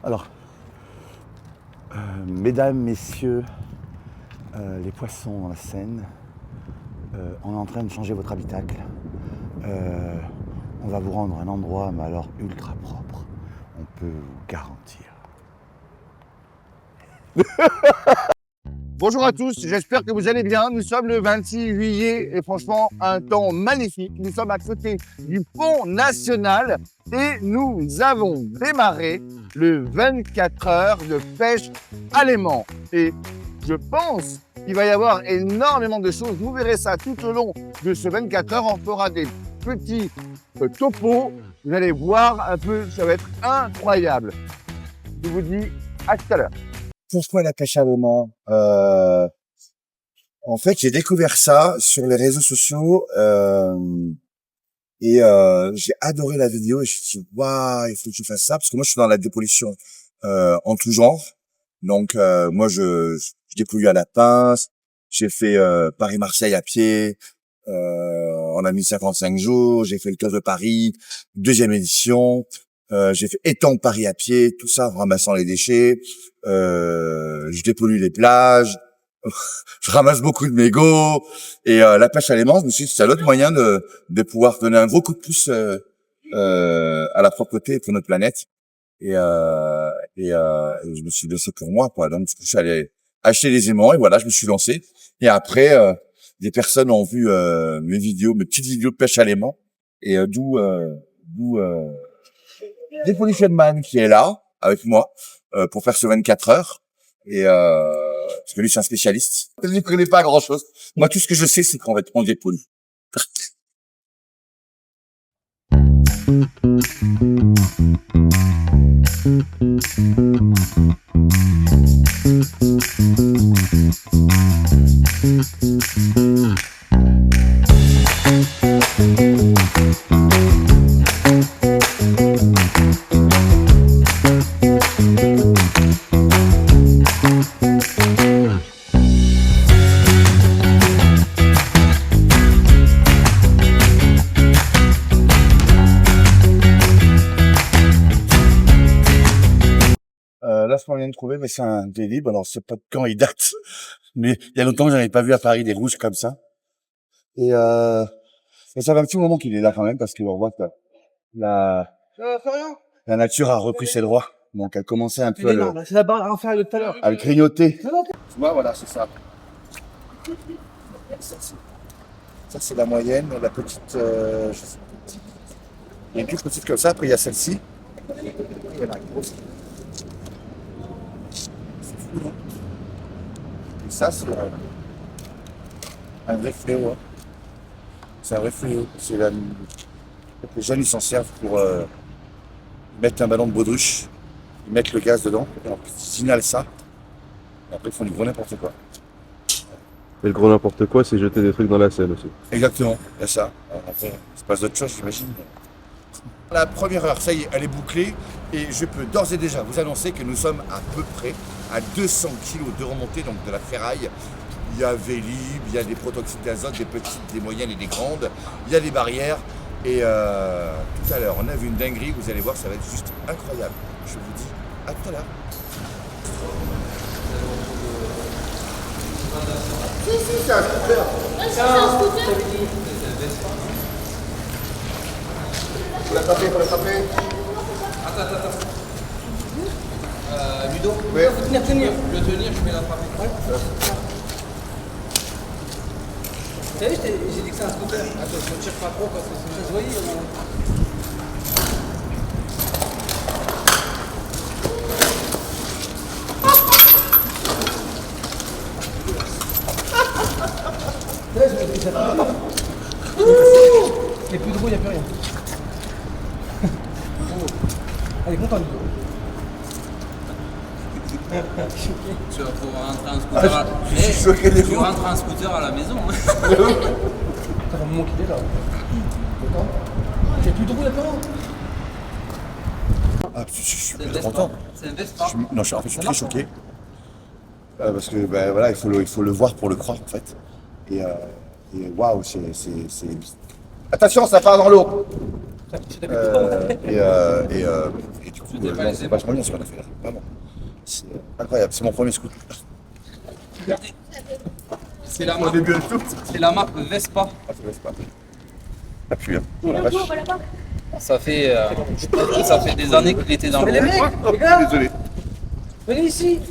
Alors, mesdames, messieurs, les poissons dans la Seine, on est en train de changer votre habitacle. On va vous rendre un endroit, mais alors ultra propre. On peut vous garantir. Bonjour à tous, j'espère que vous allez bien. Nous sommes le 26 juillet et franchement, un temps magnifique. Nous sommes à côté du pont national et nous avons démarré le 24 heures de pêche à l'aimant. Et je pense qu'il va y avoir énormément de choses. Vous verrez ça tout au long de ce 24 heures. On fera des petits topos. Vous allez voir un peu, ça va être incroyable. Je vous dis à tout à l'heure. Pourquoi la pêche à l'aimant? En fait, j'ai découvert ça sur les réseaux sociaux et j'ai adoré la vidéo et je me suis dit waouh, il faut que je fasse ça parce que moi je suis dans la dépollution en tout genre. Donc moi je dépollue à la pince, j'ai fait Paris-Marseille à pied, on a mis 55 jours, j'ai fait le Tour de Paris, 2e édition. J'ai fait étang Paris à pied, tout ça en ramassant les déchets. Je dépollue les plages, je ramasse beaucoup de mégots et la pêche à l'aimant, je me suis dit c'est l'autre moyen de pouvoir donner un gros coup de pouce à la propreté pour notre planète et je me suis lancé pour moi quoi. Donc je suis allé acheter des aimants et voilà, je me suis lancé et après des personnes ont vu mes vidéos, mes petites vidéos de pêche à l'aimant et d'où Depollution Man qui est là avec moi pour faire ce 24 heures et parce que lui c'est un spécialiste. Je ne connais pas grand chose. Moi tout ce que je sais c'est qu'en fait on dépollue. Là, ce qu'on vient de trouver, mais c'est un délire. Alors, c'est pas de quand il date, mais il y a longtemps que j'en avais pas vu à Paris des rouges comme ça. Et ça fait un petit moment qu'il est là quand même, parce qu'on voit que la nature a repris ses droits. Donc, elle commençait un peu c'est la barre inférieure de tout à l'heure. à le grignoter. Tu vois, voilà, c'est ça. Ça, c'est la moyenne, la petite, je sais pas. Il y a une plus petite comme ça, après il y a celle-ci. Il y a la grosse. Et ça, c'est un vrai fléau. Hein. C'est un vrai fléau. Les jeunes, ils s'en servent pour mettre un ballon de baudruche, ils mettent le gaz dedans, et ensuite ils inhalent ça, et après ils font du gros n'importe quoi. Et le gros n'importe quoi, c'est jeter des trucs dans la Seine aussi. Exactement, il y a ça. Après, il se passe d'autres choses, j'imagine. La première heure, ça y est, elle est bouclée, et je peux d'ores et déjà vous annoncer que nous sommes à peu près à 200 kg de remontée, donc de la ferraille. Il y a Vélib, il y a des protoxydes d'azote, des petites, des moyennes et des grandes, il y a des barrières, et tout à l'heure, on a vu une dinguerie, vous allez voir, ça va être juste incroyable. Je vous dis à tout à l'heure. Si, c'est un scooter. C'est un scooter. Faut l'attraper, faut l'attraper. Attends. Ludo, Ouais. faut tenir. Le tenir, je vais l'attraper. Ouais. T'as vu, j'ai dit que c'est un scooter. Attends, je ne tire pas trop parce que ça se voyait. Il n'y a plus de roue, il n'y a plus rien. Elle est contente, Ludo. Tu vas pouvoir rentrer en scooter. Je suis choqué des Tu fois. rentres en scooter à la maison. Ça fait un moment qu'il est là. Content. Il n'y a plus de roue, il n'y a plus rien. Ah, je suis C'est un très content. Vespa. C'est un Vespa. Non, en fait, je suis très choqué. Parce que ben, voilà, il faut le voir pour le croire en fait. Et waouh, c'est. Attention, ça part dans l'eau. Et du coup, non, c'est vachement bien ce qu'on a fait là. Vraiment. C'est incroyable. C'est mon premier scooter. Regardez. C'est la Au marque. début de tout. C'est la marque Vespa. Ah, ça laisse pas. Ça pue, hein. Oh, la vache. Ça fait, je pense que ça fait des années qu'il était dans le. Désolé. Venez ici.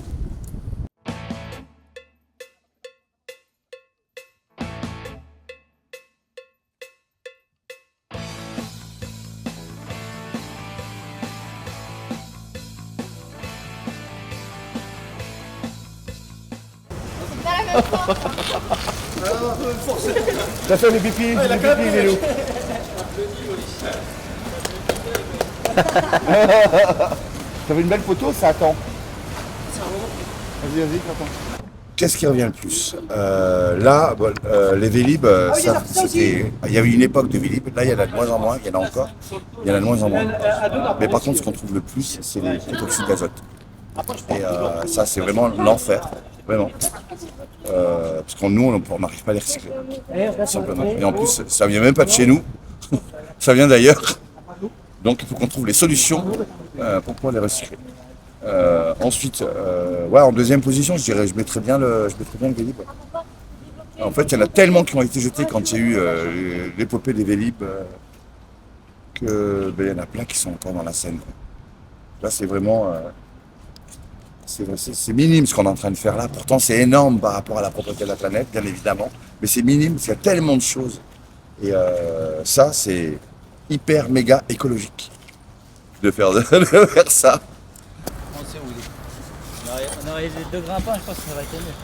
T'as fait les pipis, les pipis, Vélo. T'as fait une belle photo, ça attend. Vas-y, attends. Qu'est-ce qui revient le plus Là, bon, les Vélib, il y avait une époque de Vélib, là il y en a de moins en moins, il y en a encore, il y en a de moins en moins. Mais par contre, ce qu'on trouve le plus, c'est les protoxydes d'azote. Et ça, c'est vraiment l'enfer, vraiment. Parce que nous, on n'arrive pas à les recycler, tout simplement. Et en plus, ça vient même pas de chez nous, ça vient d'ailleurs. Donc il faut qu'on trouve les solutions pour pouvoir les recycler. Ensuite, en deuxième position, je dirais, je mettrais bien le Vélib. En fait, il y en a tellement qui ont été jetés quand il y a eu l'épopée des Vélib que il y en a plein qui sont encore dans la Seine. Là, c'est vraiment, c'est minime ce qu'on est en train de faire là. Pourtant, c'est énorme par rapport à la propreté de la planète, bien évidemment, mais c'est minime parce qu'il y a tellement de choses. Et ça, c'est hyper méga écologique de faire ça. On sait où il est. On aurait les deux grimpants, je pense que ça aurait été mieux.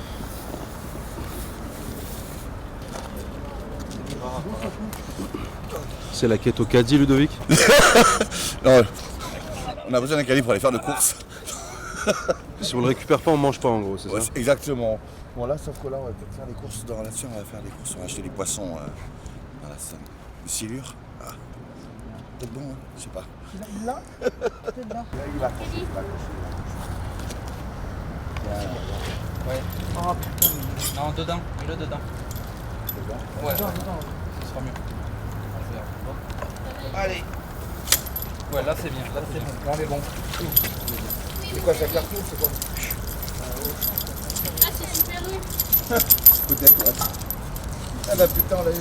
C'est la quête au caddie, Ludovic. Non, on a besoin d'un caddie pour aller faire de courses. Si on le récupère pas, on mange pas en gros, c'est Ouais, ça. exactement. Bon là, sauf que là, on va peut-être faire des courses dans la nature, on va faire des courses, on va acheter des poissons dans la Seine. Le silure, peut-être bon, hein, je sais pas. Il l'a. Il va accrocher, Ouais. Oh putain. Non, dedans. Mets-le dedans. Ouais. Dedans. Ce sera mieux. Allez. Ouais, là c'est bien. Là c'est bon. Là on est bon. C'est quoi, ça carton, c'est quoi? Ah, c'est super nul. Peut-être, ouais. Ah bah putain, on l'a eu.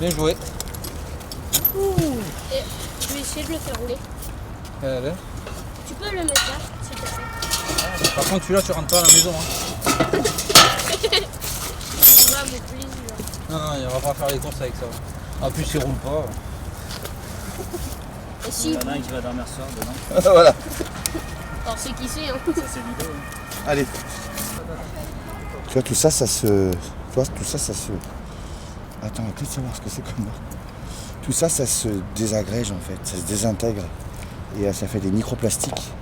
Bien joué. Et je vais essayer de le faire rouler. Allez. Tu peux le mettre là, s'il te plaît. Par contre, celui-là, tu rentres pas à la maison. Hein. On va me plaisir. Non, on va pas faire les courses avec ça. En plus, il roule pas. Et si, Il y en a un qui va dormir ce soir dedans. Voilà. alors c'est qui c'est, hein. Ça, c'est Ludo. Allez. Tu vois, tout ça, ça se... Attends, on va peut-être savoir ce que c'est comme marque. Tout ça, ça se désagrège en fait, ça se désintègre. Et ça fait des microplastiques.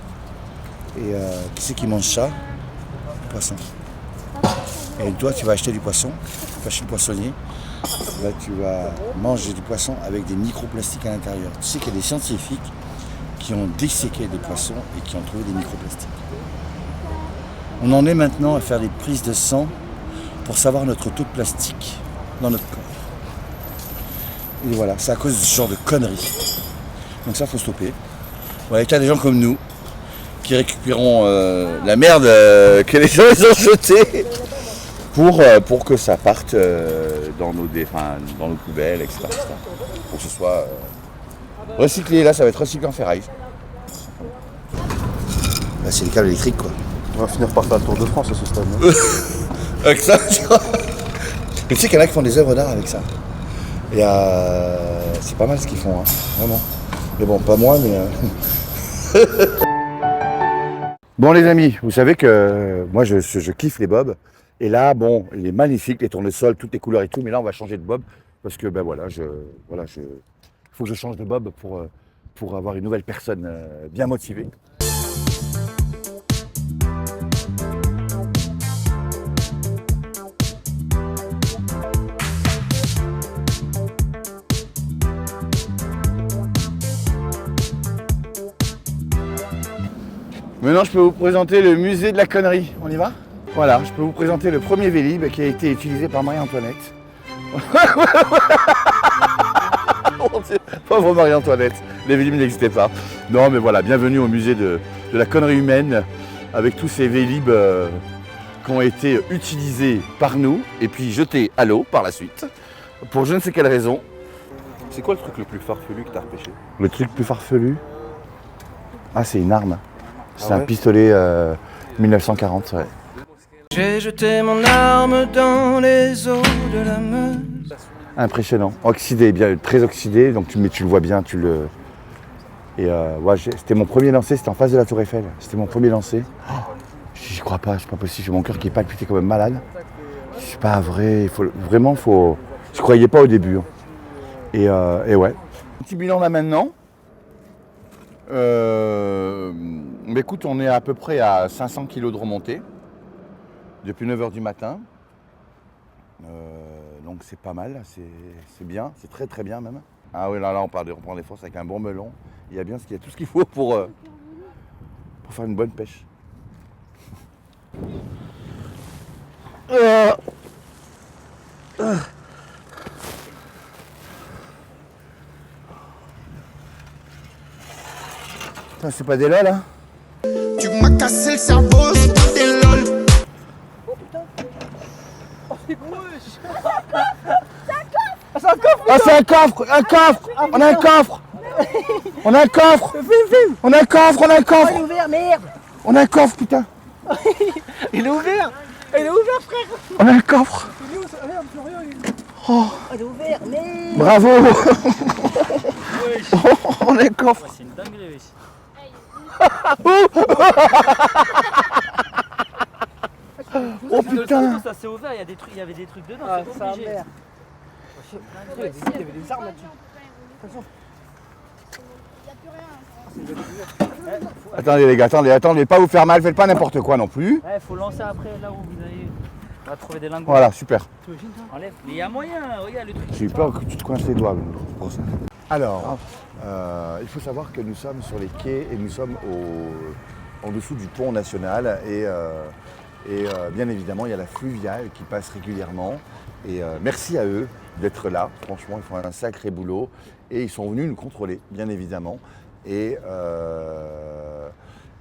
Et qui c'est qui mange ça? Le poisson. Et toi, tu vas acheter du poisson, tu vas chez le poissonnier. Là, tu vas manger du poisson avec des microplastiques à l'intérieur. Tu sais qu'il y a des scientifiques qui ont disséqué des poissons et qui ont trouvé des microplastiques. On en est maintenant à faire des prises de sang pour savoir notre taux de plastique dans notre corps. Et voilà, c'est à cause de ce genre de conneries. Donc ça, faut stopper. Voilà, il y a des gens comme nous qui récupérons la merde que les gens ils ont jetée pour que ça parte dans nos poubelles, etc., etc. Pour que ce soit recyclé. Là, ça va être recyclé en ferraille. Là, c'est les câbles électriques, quoi. On va finir par faire le Tour de France à ce stade. Avec ça, tu vois. Mais tu sais qu'il y en a qui font des œuvres d'art avec ça. Et c'est pas mal ce qu'ils font, hein, vraiment. Mais bon, pas moi, mais... Bon les amis, vous savez que moi je kiffe les bobs. Et là, bon, il est magnifique, les tournesols, toutes les couleurs et tout. Mais là, on va changer de bob. Parce que, ben voilà, faut que je change de bob pour avoir une nouvelle personne bien motivée. Maintenant, je peux vous présenter le musée de la connerie. On y va? Voilà, je peux vous présenter le premier Vélib qui a été utilisé par Marie-Antoinette. Pauvre Marie-Antoinette, les Vélib n'existaient pas. Non mais voilà, bienvenue au musée de la connerie humaine avec tous ces Vélib qui ont été utilisés par nous et puis jetés à l'eau par la suite, pour je ne sais quelle raison. C'est quoi le truc le plus farfelu que t'as repêché? Le truc plus farfelu? Ah, c'est une arme. C'est Ah ouais un pistolet 1940, ouais. J'ai jeté mon arme dans les eaux de la Meuse. Impressionnant. Oxydé, bien, très oxydé, donc tu le vois bien, tu le... Et ouais, c'était mon premier lancer, c'était en face de la Tour Eiffel. C'était mon premier lancer. Oh, j'y crois pas, c'est pas possible, j'ai mon cœur qui palpitait comme malade. C'est pas vrai, je croyais pas au début. Hein. Et ouais. Petit bilan là maintenant. Mais écoute, on est à peu près à 500 kg de remontée depuis 9h du matin. Donc c'est pas mal, c'est bien, c'est très très bien même. Ah oui, là on prend des forces avec un bon melon. Il y a tout ce qu'il faut pour faire une bonne pêche. Putain, c'est pas des lol, hein? Tu m'as cassé le cerveau, c'est pas des lol. Ah, c'est un coffre! Un coffre! On a un coffre! On a un coffre! On a un coffre! On a un coffre! Il est ouvert, merde. On a un coffre, putain! Il est ouvert. Il est ouvert, frère. On a un coffre! Il est où, ça? Merde, Florian, Oh, il est ouvert, merde. bravo! On a un coffre! Ouais, c'est une dinguerie, wesh. Oh putain! Ça s'est ouvert, il y avait des trucs dedans, Ah, c'est ça obligé. merde. Il y avait des armes là-dessus. Il n'y a plus rien. Attendez les gars, attendez, pas vous faire mal, faites pas n'importe quoi non plus. Ouais, faut lancer après là où vous allez. On va trouver des lingots. Voilà, super. Enlève. Mais il y a moyen, regarde le truc. J'ai eu peur que tu te coinces les doigts pour ça. Alors, il faut savoir que nous sommes sur les quais et nous sommes en dessous du pont national et bien évidemment il y a la fluviale qui passe régulièrement et merci à eux d'être là, franchement ils font un sacré boulot et ils sont venus nous contrôler bien évidemment et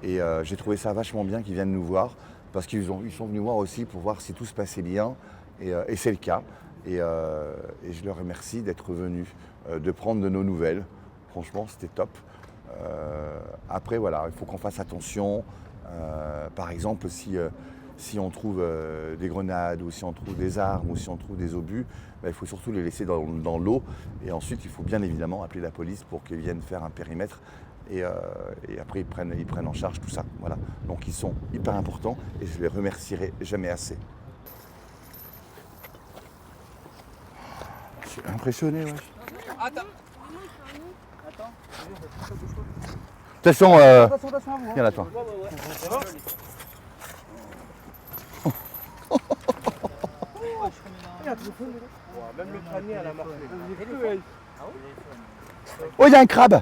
j'ai trouvé ça vachement bien qu'ils viennent nous voir parce qu'ils sont venus voir aussi pour voir si tout se passait bien et c'est le cas et je leur remercie d'être venus, de prendre de nos nouvelles, franchement c'était top. Après voilà, il faut qu'on fasse attention, par exemple si on trouve des grenades ou si on trouve des armes ou si on trouve des obus, il faut surtout les laisser dans l'eau et ensuite il faut bien évidemment appeler la police pour qu'ils viennent faire un périmètre et après ils prennent en charge tout ça. Voilà. Donc ils sont hyper importants et je les remercierai jamais assez. Je suis impressionné, ouais. Attends. Attention, Attention à vous. viens là toi. Même le panier à la marque. Oh, il y a un crabe.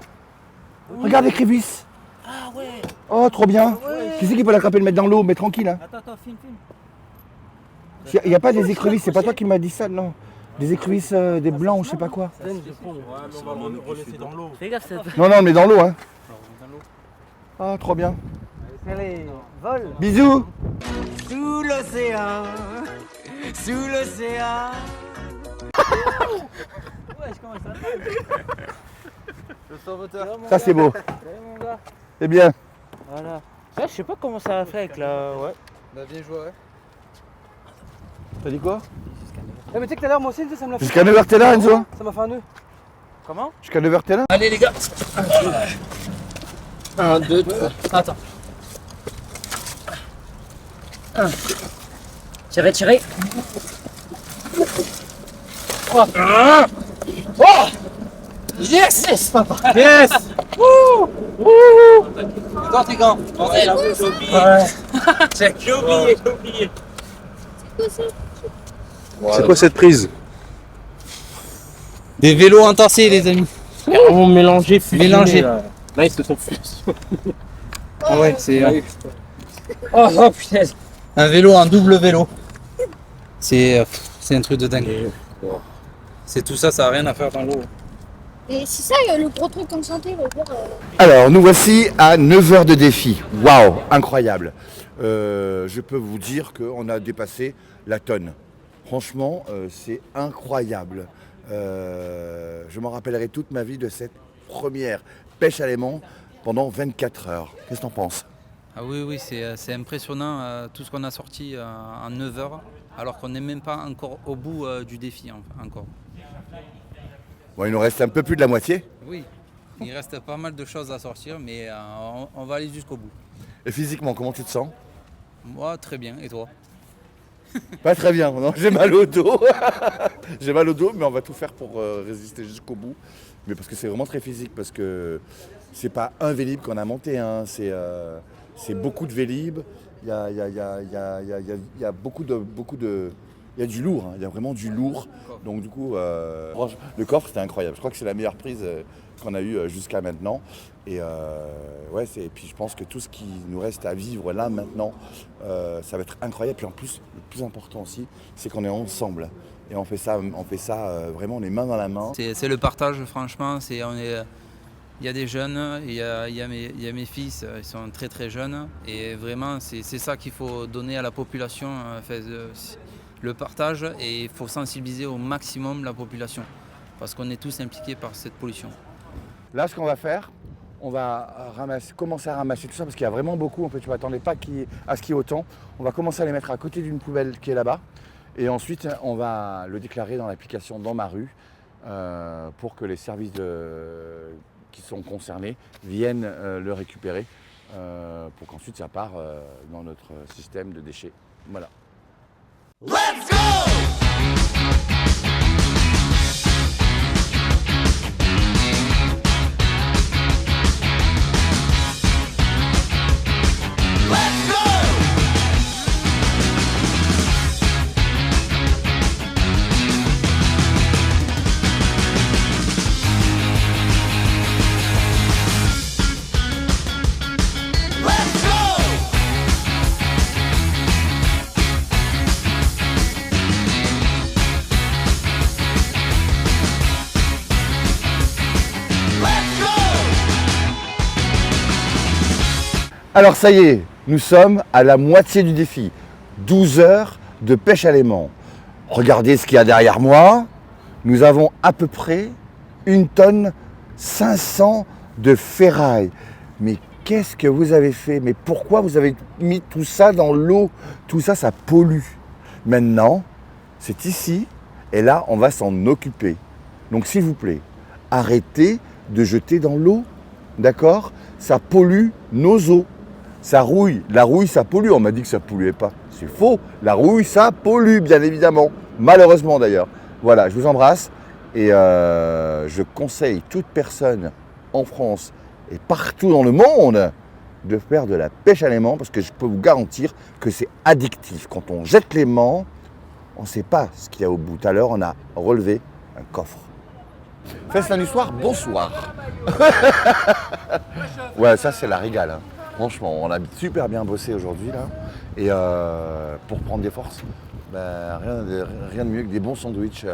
Regarde l'écrevisse. Ah ouais. Oh, trop bien. Qui c'est qui peut l'attraper et le mettre dans l'eau? Mais tranquille. Hein. Attends, filme. Il n'y a pas des écrevisses, c'est pas toi qui m'as dit ça, non? Des écrevisses, des blancs ou je sais pas quoi. Fais gaffe, cette. Non, mais dans l'eau, hein. Ah, trop bien. Allez, vol. Bisous. Sous l'océan, sous l'océan. Ouais, je commence à Le sauveteur. Ça, c'est beau. Salut mon gars. C'est bien. Voilà. Ça, je sais pas comment ça va faire avec la. Ouais. Bah, bien joué, ouais. T'as dit quoi? Eh, mais tu sais que tout à l'heure, moi aussi, ça me l'a fait. Jusqu'à 9h t'es là, Enzo? Ça m'a fait un nœud. Comment? Jusqu'à 9h t'es là? Allez les gars. 1, 2, 3. Attends. Tirez. 3. Oh yes, papa. Yes. Quand t'es grand. Ouais, là, j'ai oublié. J'ai oublié. C'est quoi cette prise? Des vélos intensés, les amis. On mélanger, Mélangé. Là, ils se sont fusés. Ah ouais, c'est. Oh putain. Un vélo, un double vélo. C'est un truc de dingue. C'est tout ça, ça n'a rien à faire dans l'eau. Et c'est ça le gros truc en santé, le dire. Alors, nous voici à 9 heures de défi. Waouh, incroyable. Je peux vous dire qu'on a dépassé la tonne. Franchement, c'est incroyable. Je m'en rappellerai toute ma vie de cette première pêche à l'aimant pendant 24 heures. Qu'est-ce que t'en penses? Ah oui, c'est impressionnant tout ce qu'on a sorti en 9 heures, alors qu'on n'est même pas encore au bout du défi encore. Bon, il nous reste un peu plus de la moitié. Oui, il reste pas mal de choses à sortir, mais on va aller jusqu'au bout. Et physiquement, comment tu te sens? Moi, très bien, et toi? Pas très bien, non, j'ai mal au dos. J'ai mal au dos, mais on va tout faire pour résister jusqu'au bout. Mais parce que c'est vraiment très physique, parce que c'est pas un Vélib qu'on a monté, hein. C'est beaucoup de Vélib. Il y a beaucoup de... Il y a du lourd, hein. Il y a vraiment du lourd. Donc du coup, le coffre, c'était incroyable. Je crois que c'est la meilleure prise qu'on a eue jusqu'à maintenant. Et et puis je pense que tout ce qui nous reste à vivre là maintenant, ça va être incroyable. Puis en plus, le plus important aussi, c'est qu'on est ensemble. Et on fait ça vraiment les mains dans la main. C'est le partage, franchement. Il y a des jeunes, il y a mes fils, ils sont très très jeunes. Et vraiment, c'est ça qu'il faut donner à la population. Le partage, et il faut sensibiliser au maximum la population. Parce qu'on est tous impliqués par cette pollution. Là, ce qu'on va faire, on va commencer à ramasser tout ça parce qu'il y a vraiment beaucoup. En fait, tu ne m'attendais pas à ce qu'il y ait autant. On va commencer à les mettre à côté d'une poubelle qui est là-bas. Et ensuite, on va le déclarer dans l'application Dans ma rue pour que les services qui sont concernés viennent le récupérer pour qu'ensuite ça part dans notre système de déchets. Voilà. Let's go! Alors ça y est, nous sommes à la moitié du défi. 12 heures de pêche à l'aimant. Regardez ce qu'il y a derrière moi. Nous avons à peu près 1 tonne 500 de ferraille. Mais qu'est-ce que vous avez fait? Mais pourquoi vous avez mis tout ça dans l'eau? Tout ça, ça pollue. Maintenant, c'est ici et là, on va s'en occuper. Donc s'il vous plaît, arrêtez de jeter dans l'eau. D'accord? Ça pollue nos eaux. Ça rouille. La rouille, ça pollue. On m'a dit que ça ne polluait pas. C'est faux. La rouille, ça pollue, bien évidemment. Malheureusement, d'ailleurs. Voilà, je vous embrasse. Et je conseille toute personne en France et partout dans le monde de faire de la pêche à l'aimant parce que je peux vous garantir que c'est addictif. Quand on jette l'aimant, on ne sait pas ce qu'il y a au bout. Tout à l'heure, on a relevé un coffre. Festin du soir, bonsoir. Ouais, ça, c'est la régale. Hein. Franchement, on a super bien bossé aujourd'hui là. Et pour prendre des forces, rien de mieux que des bons sandwichs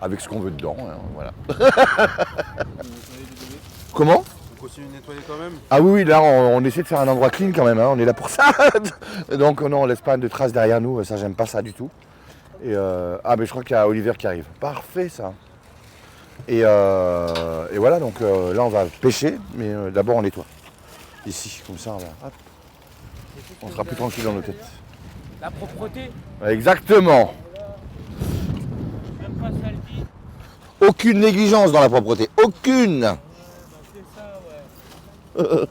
avec ce qu'on veut dedans. Hein, voilà. Comment? On continue de nettoyer quand même? Ah oui, là on essaie de faire un endroit clean quand même, hein, on est là pour ça. Donc non, on laisse pas de traces derrière nous, ça j'aime pas ça du tout. Et mais je crois qu'il y a Olivier qui arrive. Parfait ça. Et voilà, donc là on va pêcher, mais d'abord on nettoie. Ici, comme ça, on sera plus tranquille dans nos têtes. La propreté. Exactement. Même pas ça le dit. Aucune négligence dans la propreté, aucune. C'est ça, ouais.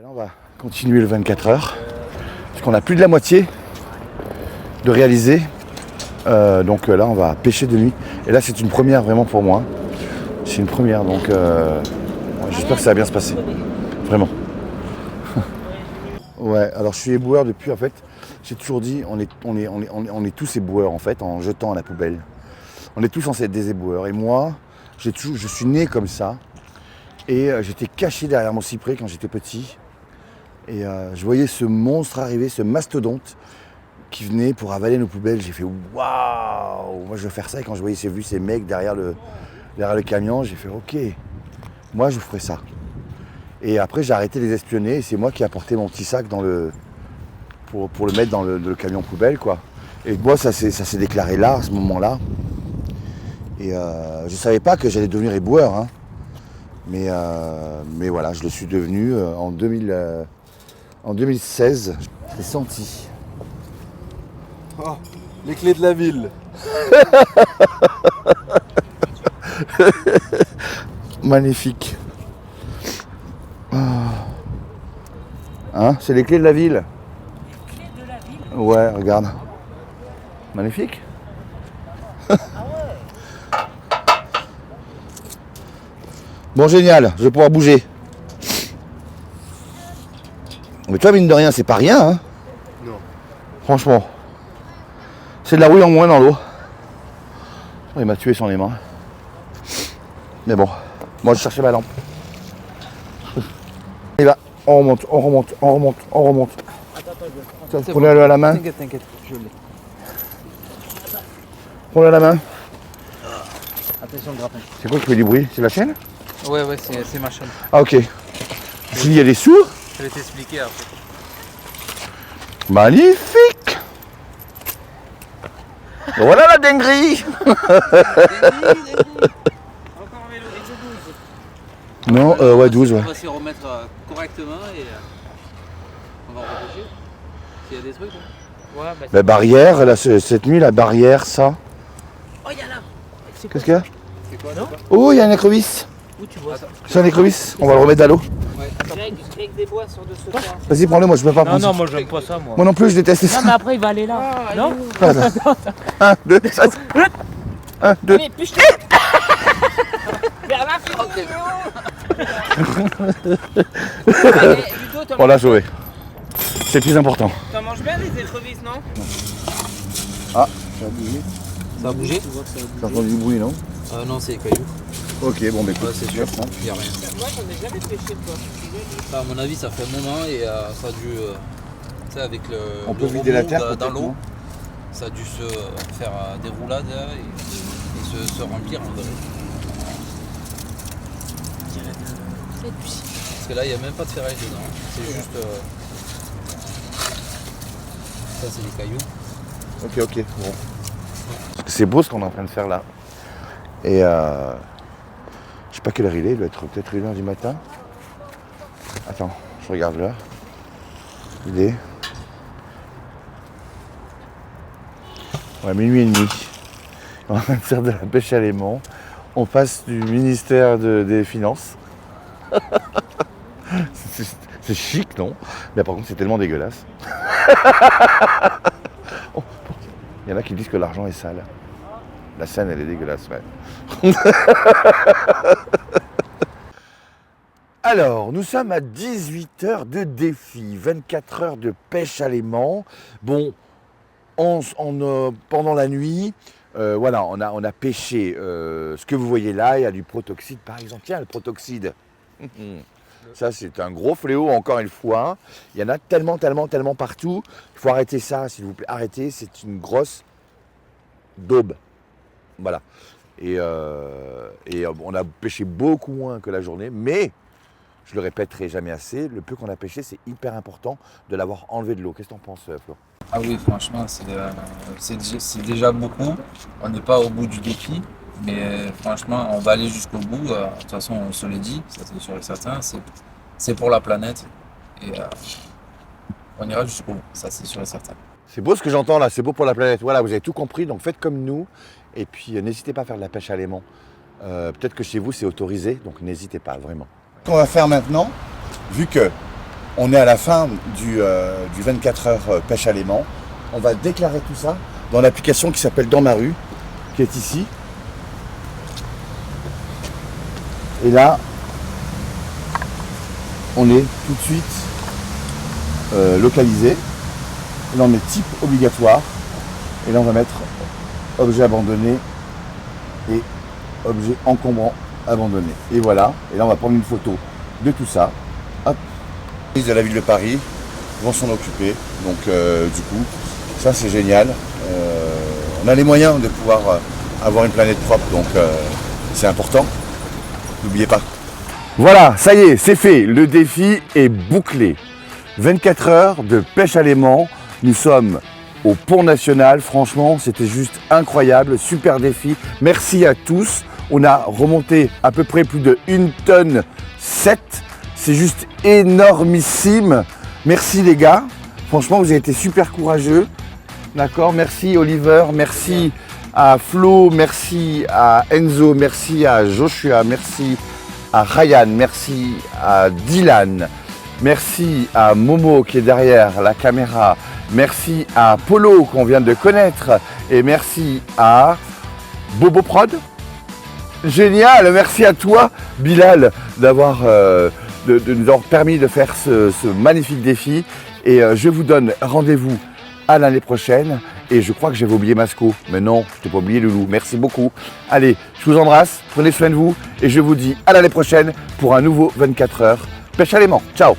Là, on va continuer le 24 heures, parce qu'on a plus de la moitié de réaliser. Donc là, on va pêcher de nuit. Et là, c'est une première vraiment pour moi. C'est une première, donc j'espère que ça va bien se passer. Vraiment. Ouais, alors je suis éboueur depuis, en fait, j'ai toujours dit, on est tous éboueurs, en fait, en jetant à la poubelle. On est tous censés être des éboueurs. Et moi, je suis né comme ça. Et j'étais caché derrière mon cyprès quand j'étais petit. Et je voyais ce monstre arriver, ce mastodonte qui venait pour avaler nos poubelles. J'ai fait waouh! Moi je veux faire ça. Et quand je voyais ces mecs derrière le camion, j'ai fait ok, moi je ferai ça. Et après j'ai arrêté de les espionner et c'est moi qui ai apporté mon petit sac pour le mettre dans le camion poubelle, quoi. Et moi ça s'est déclaré là, à ce moment-là. Et je savais pas que j'allais devenir éboueur, hein. Mais voilà, je le suis devenu en 2016. Je l'ai senti. Oh, les clés de la ville. Magnifique. Hein, c'est les clés de la ville. Les clés de la ville. Ouais, regarde. Magnifique. Bon, génial, je vais pouvoir bouger. Mais toi, mine de rien, c'est pas rien, hein? Non. Franchement. C'est de la rouille en moins dans l'eau. Oh, il m'a tué sans les mains. Mais bon, moi je cherchais ma lampe. Et là, on remonte. Attends, Prenez-le à la main. T'inquiète, je l'ai. Prends-le à la main. Attention le grappin. C'est quoi qui fait du bruit? C'est la chaîne? Ouais, c'est ma chaîne. Ah ok. S'il y a des sous? Je vais t'expliquer après. Magnifique! Voilà la dinguerie! Encore un vélo, et je 12. Non, ouais, 12, ouais. On va s'y remettre correctement et on va repêcher. S'il y a des trucs. Hein. Ouais, bah, La barrière, là, cette nuit, la barrière, ça. Oh, il y a là. Qu'est-ce qu'il y a? c'est quoi Non. Oh, il y a un écrevisse. Où tu vois ça? C'est un écrevisse. On va le remettre à l'eau. J'ai des bois sur de ce toit. Vas-y, prends-le, moi je peux pas prendre ça. moi j'aime pas ça, moi. Moi non plus, je déteste ça. Non, mais après il va aller là. Non? 1, 2, 1, 2. Allez, piche-le. Vers la Allez, Ludo, On l'a sauvé. C'est le plus important. t'en manges bien les écrevisses, non? Ah, ça a bougé. Ça a bougé? T'as entendu du bruit, non? Non, c'est les cailloux. Ok, bon, bah écoute, Ouais, c'est sûr. je prends. Il n'y a rien. Moi j'en ai jamais pêché, toi. Ça, à mon avis, ça fait un moment et ça a dû. Tu sais, avec le. On peut le vider la remous terre dans peut-être, l'eau, non? ça a dû se faire des roulades et se remplir en vrai. Parce que là, il n'y a même pas de ferraille dedans. Hein. C'est juste. Ça, c'est les cailloux. Ok, bon. C'est beau ce qu'on est en train de faire là. Et je sais pas quelle heure il doit être peut-être 1h du matin. Attends, je regarde l'heure. Il est. Ouais, minuit et demi. On est en train de faire de la pêche à l'aimant. On passe du ministère des Finances. C'est chic, non? Mais par contre, c'est tellement dégueulasse. Oh, il y en a qui disent que l'argent est sale. La scène, elle est dégueulasse, ouais. Alors, nous sommes à 18 heures de défi, 24 heures de pêche à l'aimant. Bon, pendant la nuit, voilà, on a pêché ce que vous voyez là. Il y a du protoxyde, par exemple. Tiens, le protoxyde. Ça, c'est un gros fléau, encore une fois. Il y en a tellement partout. Il faut arrêter ça, s'il vous plaît. Arrêtez, c'est une grosse daube. Voilà. Et on a pêché beaucoup moins que la journée, mais je le répéterai jamais assez, le peu qu'on a pêché, c'est hyper important de l'avoir enlevé de l'eau. Qu'est-ce que t'en penses, Flo? Ah oui, franchement, c'est déjà beaucoup. On n'est pas au bout du défi, mais franchement, on va aller jusqu'au bout. De toute façon, on se le dit, ça c'est sûr et certain. C'est pour la planète et on ira jusqu'au bout, ça c'est sûr et certain. C'est beau ce que j'entends là, c'est beau pour la planète. Voilà, vous avez tout compris, donc faites comme nous. Et puis n'hésitez pas à faire de la pêche à l'aimant. Peut-être que chez vous c'est autorisé, donc n'hésitez pas, vraiment. Ce qu'on va faire maintenant, vu que on est à la fin du 24 heures pêche à l'aimant, on va déclarer tout ça dans l'application qui s'appelle Dans ma rue, qui est ici. Et là, on est tout de suite localisé. Et là on met type obligatoire. Et là on va mettre objet abandonné et objet encombrant abandonné. Et voilà. Et là on va prendre une photo de tout ça. Hop. Les de la ville de Paris vont s'en occuper. Donc du coup, ça c'est génial. On a les moyens de pouvoir avoir une planète propre, donc c'est important. N'oubliez pas. Voilà, ça y est, c'est fait. Le défi est bouclé. 24 heures de pêche à l'aimant. Nous sommes au Pont National. Franchement, c'était juste incroyable. Super défi. Merci à tous. On a remonté à peu près plus de 1 tonne 7. C'est juste énormissime. Merci les gars. Franchement, vous avez été super courageux. D'accord, merci Oliver, merci à Flo, merci à Enzo, merci à Joshua, merci à Ryan, merci à Dylan, merci à Momo qui est derrière la caméra, merci à Polo qu'on vient de connaître et merci à Bobo Prod. Génial, merci à toi Bilal d'avoir de nous avoir permis de faire ce magnifique défi et je vous donne rendez-vous à l'année prochaine et je crois que j'avais oublié Masco, mais non, je t'ai pas oublié Loulou, merci beaucoup. Allez, je vous embrasse, prenez soin de vous et je vous dis à l'année prochaine pour un nouveau 24 heures pêche à l'aimant. Ciao.